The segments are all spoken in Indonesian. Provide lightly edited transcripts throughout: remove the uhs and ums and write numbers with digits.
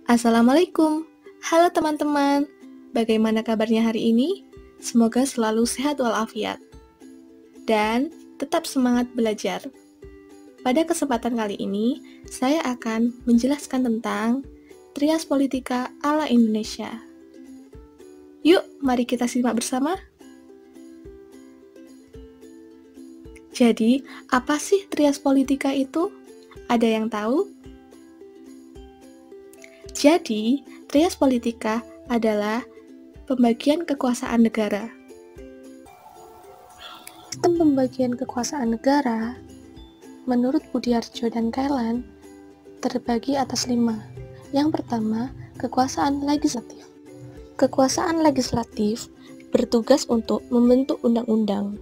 Assalamualaikum. Halo teman-teman. Bagaimana kabarnya hari ini? Semoga selalu sehat walafiat. Dan tetap semangat belajar. Pada kesempatan kali ini, saya akan menjelaskan tentang Trias Politika ala Indonesia. Yuk, mari kita simak bersama. Jadi, apa sih Trias Politika itu? Ada yang tahu? Jadi, Trias Politika adalah pembagian kekuasaan negara. Sistem pembagian kekuasaan negara, menurut Budiarjo dan Kailan, terbagi atas 5. Yang pertama, kekuasaan legislatif. Kekuasaan legislatif bertugas untuk membentuk undang-undang.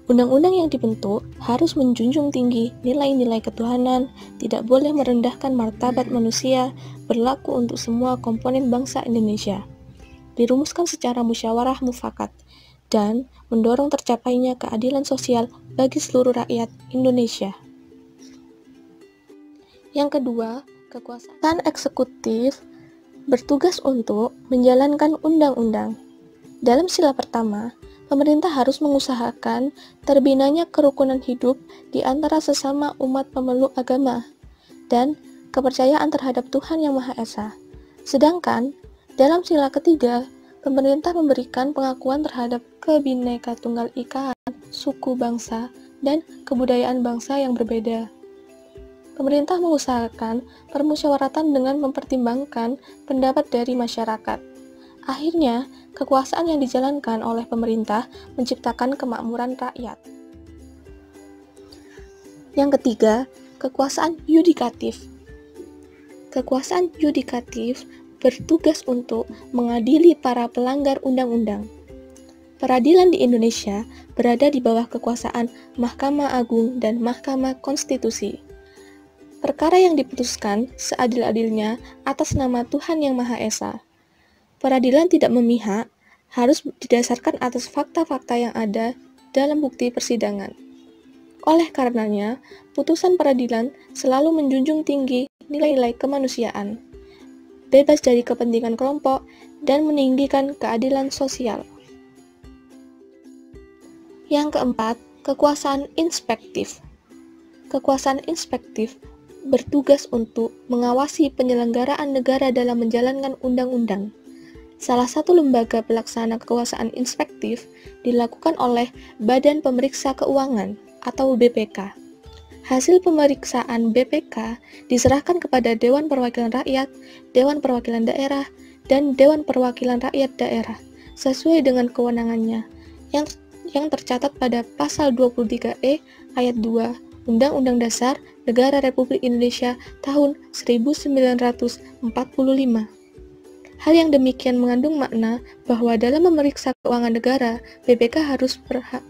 Undang-undang yang dibentuk harus menjunjung tinggi nilai-nilai ketuhanan, tidak boleh merendahkan martabat manusia, berlaku untuk semua komponen bangsa Indonesia. Dirumuskan secara musyawarah mufakat, dan mendorong tercapainya keadilan sosial bagi seluruh rakyat Indonesia. Yang kedua, kekuasaan eksekutif bertugas untuk menjalankan undang-undang. Dalam sila pertama, pemerintah harus mengusahakan terbinanya kerukunan hidup di antara sesama umat pemeluk agama dan kepercayaan terhadap Tuhan Yang Maha Esa. Sedangkan, dalam sila ketiga, pemerintah memberikan pengakuan terhadap Kebhinneka Tunggal Ikaan, suku bangsa, dan kebudayaan bangsa yang berbeda. Pemerintah mengusahakan permusyawaratan dengan mempertimbangkan pendapat dari masyarakat. Akhirnya, kekuasaan yang dijalankan oleh pemerintah menciptakan kemakmuran rakyat. Yang ketiga, kekuasaan yudikatif. Kekuasaan yudikatif bertugas untuk mengadili para pelanggar undang-undang. Peradilan di Indonesia berada di bawah kekuasaan Mahkamah Agung dan Mahkamah Konstitusi. Perkara yang diputuskan seadil-adilnya atas nama Tuhan Yang Maha Esa. Peradilan tidak memihak, harus didasarkan atas fakta-fakta yang ada dalam bukti persidangan. Oleh karenanya, putusan peradilan selalu menjunjung tinggi nilai-nilai kemanusiaan, bebas dari kepentingan kelompok, dan meninggikan keadilan sosial. Yang keempat, kekuasaan inspektif. Kekuasaan inspektif bertugas untuk mengawasi penyelenggaraan negara dalam menjalankan undang-undang. Salah satu lembaga pelaksana kekuasaan inspektif dilakukan oleh Badan Pemeriksa Keuangan atau BPK. Hasil pemeriksaan BPK diserahkan kepada Dewan Perwakilan Rakyat, Dewan Perwakilan Daerah, dan Dewan Perwakilan Rakyat Daerah sesuai dengan kewenangannya yang tercatat pada Pasal 23E Ayat 2 Undang-Undang Dasar Negara Republik Indonesia tahun 1945. Hal yang demikian mengandung makna bahwa dalam memeriksa keuangan negara, BPK harus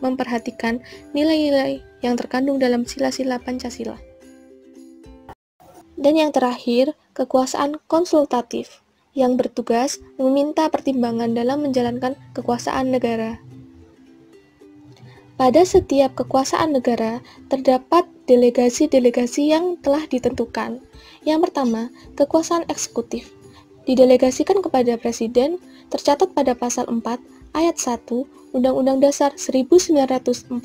memperhatikan nilai-nilai yang terkandung dalam sila-sila Pancasila. Dan yang terakhir, kekuasaan konsultatif, yang bertugas meminta pertimbangan dalam menjalankan kekuasaan negara. Pada setiap kekuasaan negara, terdapat delegasi-delegasi yang telah ditentukan. Yang pertama, kekuasaan eksekutif. Didelegasikan kepada Presiden, tercatat pada Pasal 4, Ayat 1, Undang-Undang Dasar 1945.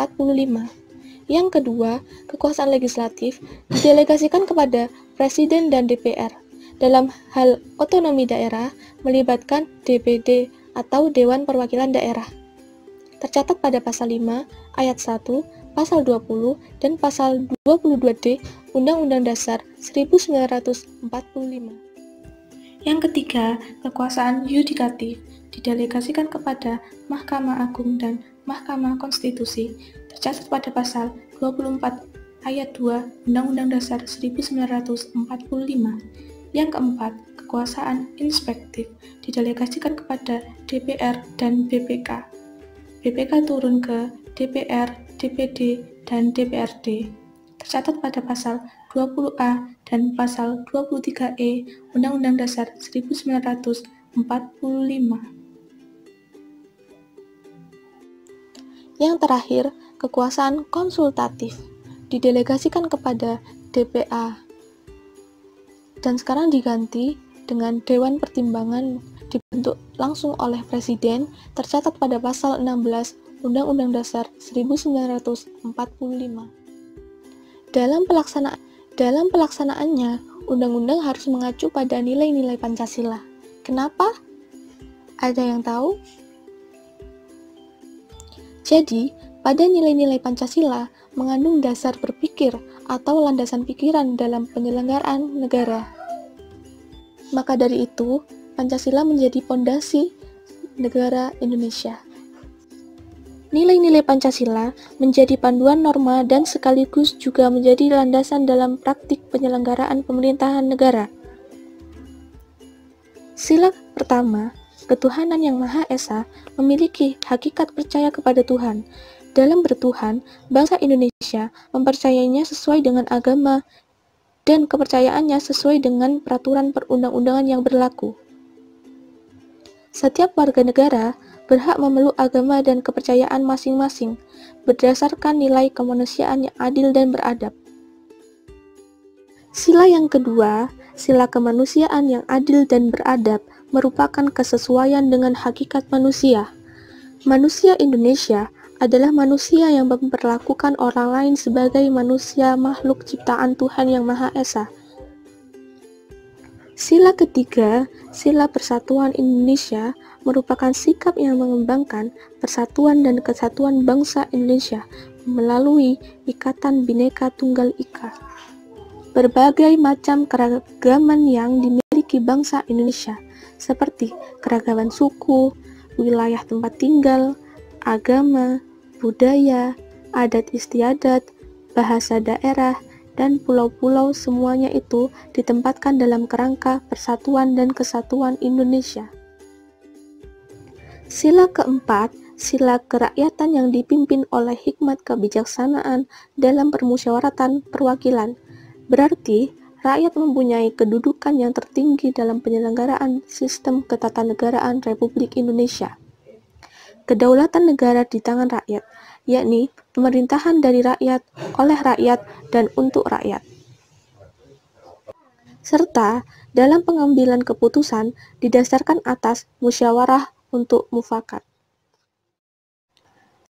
Yang kedua, kekuasaan legislatif didelegasikan kepada Presiden dan DPR. Dalam hal otonomi daerah, melibatkan DPD atau Dewan Perwakilan Daerah. Tercatat pada Pasal 5, Ayat 1, Pasal 20, dan Pasal 22D Undang-Undang Dasar 1945. Yang ketiga, kekuasaan yudikatif didelegasikan kepada Mahkamah Agung dan Mahkamah Konstitusi, tercatat pada Pasal 24 Ayat 2 Undang-Undang Dasar 1945. Yang keempat, kekuasaan inspektif didelegasikan kepada DPR dan BPK. BPK turun ke DPR, DPD, dan DPRD. Tercatat pada Pasal 20A dan Pasal 23E Undang-Undang Dasar 1945. Yang terakhir, kekuasaan konsultatif didelegasikan kepada DPA. dan sekarang diganti dengan Dewan Pertimbangan dibentuk langsung oleh Presiden, tercatat pada pasal 16 Undang-Undang Dasar 1945. Dalam pelaksanaannya, undang-undang harus mengacu pada nilai-nilai Pancasila. Kenapa? Ada yang tahu? Jadi, pada nilai-nilai Pancasila mengandung dasar berpikir atau landasan pikiran dalam penyelenggaraan negara. Maka dari itu, Pancasila menjadi pondasi negara Indonesia. Nilai-nilai Pancasila menjadi panduan norma dan sekaligus juga menjadi landasan dalam praktik penyelenggaraan pemerintahan negara. Sila pertama, ketuhanan yang Maha Esa memiliki hakikat percaya kepada Tuhan. Dalam bertuhan, bangsa Indonesia mempercayainya sesuai dengan agama dan kepercayaannya sesuai dengan peraturan perundang-undangan yang berlaku. Setiap warga negara berhak memeluk agama dan kepercayaan masing-masing berdasarkan nilai kemanusiaan yang adil dan beradab. Sila yang kedua, sila kemanusiaan yang adil dan beradab merupakan kesesuaian dengan hakikat manusia. Manusia Indonesia adalah manusia yang memperlakukan orang lain sebagai manusia makhluk ciptaan Tuhan Yang Maha Esa. Sila ketiga, sila persatuan Indonesia, merupakan sikap yang mengembangkan persatuan dan kesatuan bangsa Indonesia melalui Ikatan Bhinneka Tunggal Ika. Berbagai macam keragaman yang dimiliki bangsa Indonesia, seperti keragaman suku, wilayah tempat tinggal, agama, budaya, adat istiadat, bahasa daerah, dan pulau-pulau, semuanya itu ditempatkan dalam kerangka persatuan dan kesatuan Indonesia. Sila keempat, sila kerakyatan yang dipimpin oleh hikmat kebijaksanaan dalam permusyawaratan perwakilan. Berarti, rakyat mempunyai kedudukan yang tertinggi dalam penyelenggaraan sistem ketatanegaraan Republik Indonesia. Kedaulatan negara di tangan rakyat, yakni pemerintahan dari rakyat, oleh rakyat, dan untuk rakyat. Serta dalam pengambilan keputusan didasarkan atas musyawarah untuk mufakat.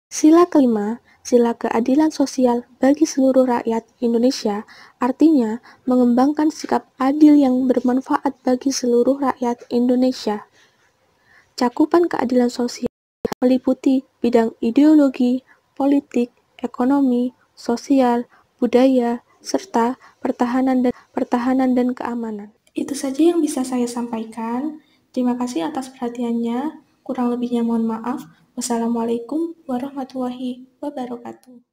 Sila kelima, sila keadilan sosial bagi seluruh rakyat Indonesia, artinya mengembangkan sikap adil yang bermanfaat bagi seluruh rakyat Indonesia. Cakupan keadilan sosial meliputi bidang ideologi, politik, ekonomi, sosial, budaya, serta pertahanan dan keamanan. Itu saja yang bisa saya sampaikan. Terima kasih atas perhatiannya. Kurang lebihnya mohon maaf. Wassalamualaikum warahmatullahi wabarakatuh.